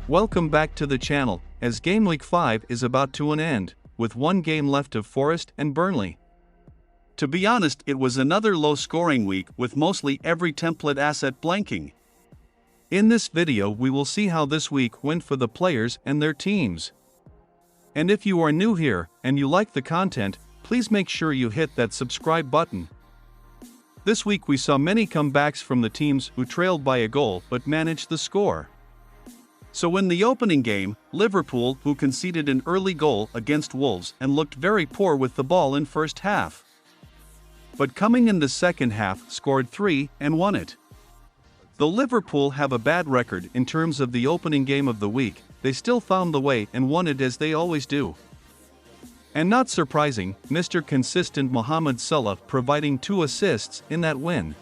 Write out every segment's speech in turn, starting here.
Welcome back to the channel, as Game Week 5 is about to an end, with one game left of Forest and Burnley. To be honest, it was another low-scoring week with mostly every template asset blanking. In this video we will see how this week went for the players and their teams. And if you are new here, and you like the content, please make sure you hit that subscribe button. This week we saw many comebacks from the teams who trailed by a goal but managed the score. So in the opening game, Liverpool, who conceded an early goal against Wolves and looked very poor with the ball in first half. But coming in the second half, scored 3 and won it. Though Liverpool have a bad record in terms of the opening game of the week, they still found the way and won it as they always do. And not surprising, Mr. Consistent Mohamed Salah providing 2 assists in that win.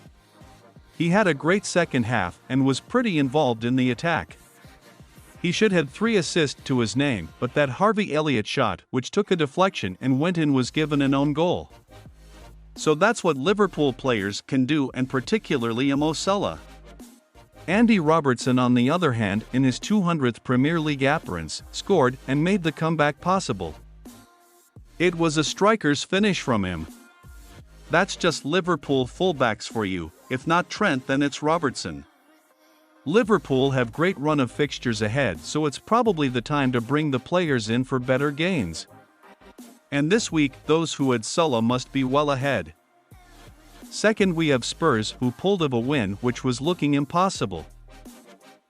He had a great second half and was pretty involved in the attack. He should have 3 assists to his name, but that Harvey Elliott shot, which took a deflection and went in, was given an own goal. So that's what Liverpool players can do, and particularly Mo Salah. Andy Robertson, on the other hand, in his 200th Premier League appearance, scored and made the comeback possible. It was a striker's finish from him. That's just Liverpool fullbacks for you. If not Trent, then it's Robertson. Liverpool have great run of fixtures ahead, so it's probably the time to bring the players in for better gains. And this week, those who had Salah must be well ahead. Second, we have Spurs, who pulled off a win which was looking impossible.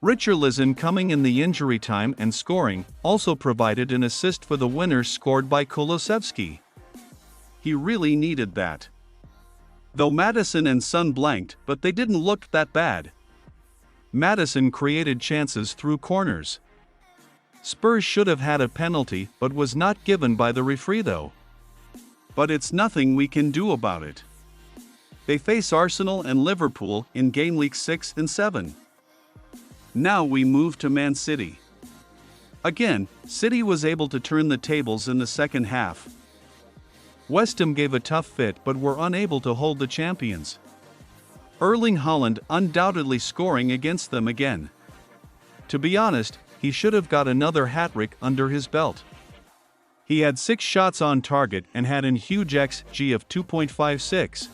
Richarlison, coming in the injury time and scoring, also provided an assist for the winner scored by Kulusevski. He really needed that. Though Maddison and Son blanked, but they didn't look that bad. Maddison created chances through corners. Spurs should have had a penalty but was not given by the referee though. But it's nothing we can do about it. They face Arsenal and Liverpool in Game Week 6 and 7. Now we move to Man City. Again, City was able to turn the tables in the second half. West Ham gave a tough fit but were unable to hold the champions. Erling Haaland undoubtedly scoring against them again. To be honest, he should have got another hat-trick under his belt. He had 6 shots on target and had an huge XG of 2.56.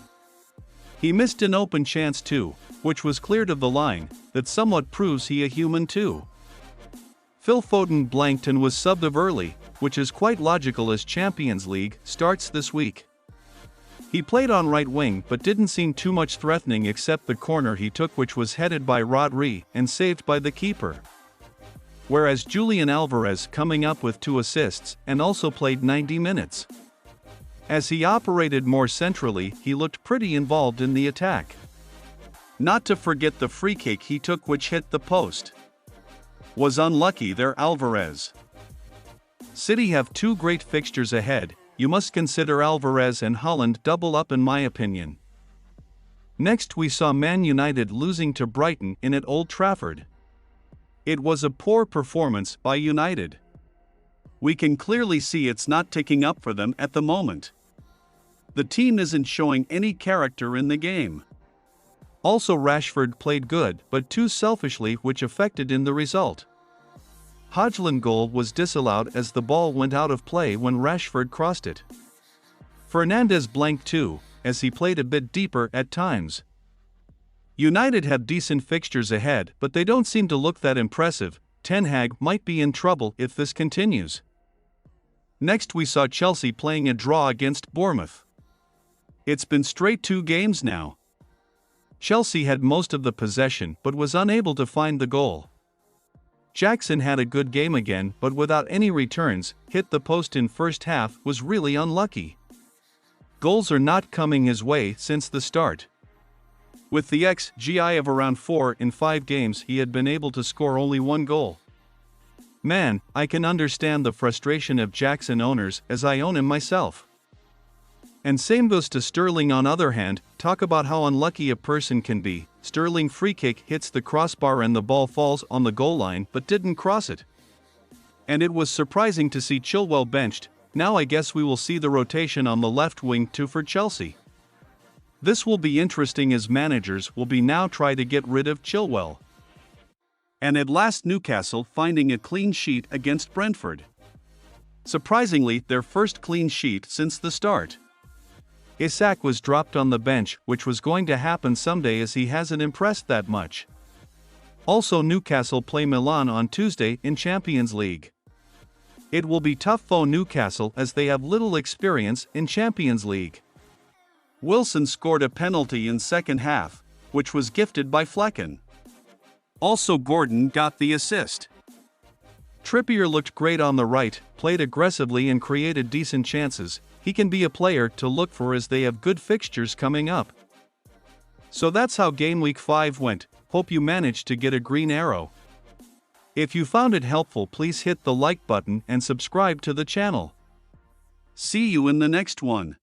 He missed an open chance too, which was cleared of the line. That somewhat proves he a human too. Phil Foden blanked and was subbed off early, which is quite logical as Champions League starts this week. He played on right wing but didn't seem too much threatening except the corner he took, which was headed by Rodri and saved by the keeper. Whereas Julian Alvarez, coming up with 2 assists and also played 90 minutes. As he operated more centrally, he looked pretty involved in the attack. Not to forget the free kick he took, which hit the post. Was unlucky there, Alvarez. City have 2 great fixtures ahead. You must consider Alvarez and Haaland double up in my opinion. Next, we saw Man United losing to Brighton in at Old Trafford. It was a poor performance by United. We can clearly see it's not ticking up for them at the moment. The team isn't showing any character in the game. Also, Rashford played good but too selfishly, which affected in the result. Højlund's goal was disallowed as the ball went out of play when Rashford crossed it. Fernandes blanked too, as he played a bit deeper at times. United have decent fixtures ahead, but they don't seem to look that impressive. Ten Hag might be in trouble if this continues. Next, we saw Chelsea playing a draw against Bournemouth. It's been straight 2 games now. Chelsea had most of the possession but was unable to find the goal. Jackson had a good game again but without any returns, hit the post in first half, was really unlucky. Goals are not coming his way since the start. With the XGI of around 4 in 5 games, he had been able to score only 1 goal. Man, I can understand the frustration of Jackson owners, as I own him myself. And same goes to Sterling on other hand. Talk about how unlucky a person can be. Sterling free kick hits the crossbar and the ball falls on the goal line but didn't cross it. And it was surprising to see Chilwell benched. Now I guess we will see the rotation on the left wing too for Chelsea. This will be interesting as managers will be now try to get rid of Chilwell. And at last Newcastle finding a clean sheet against Brentford. Surprisingly, their first clean sheet since the start. Isak was dropped on the bench, which was going to happen someday as he hasn't impressed that much. Also, Newcastle play Milan on Tuesday in Champions League. It will be tough for Newcastle as they have little experience in Champions League. Wilson scored a penalty in second half, which was gifted by Flecken. Also, Gordon got the assist. Trippier looked great on the right, played aggressively and created decent chances. He can be a player to look for as they have good fixtures coming up. So that's how Game Week 5 went. Hope you managed to get a green arrow. If you found it helpful, please hit the like button and subscribe to the channel. See you in the next one.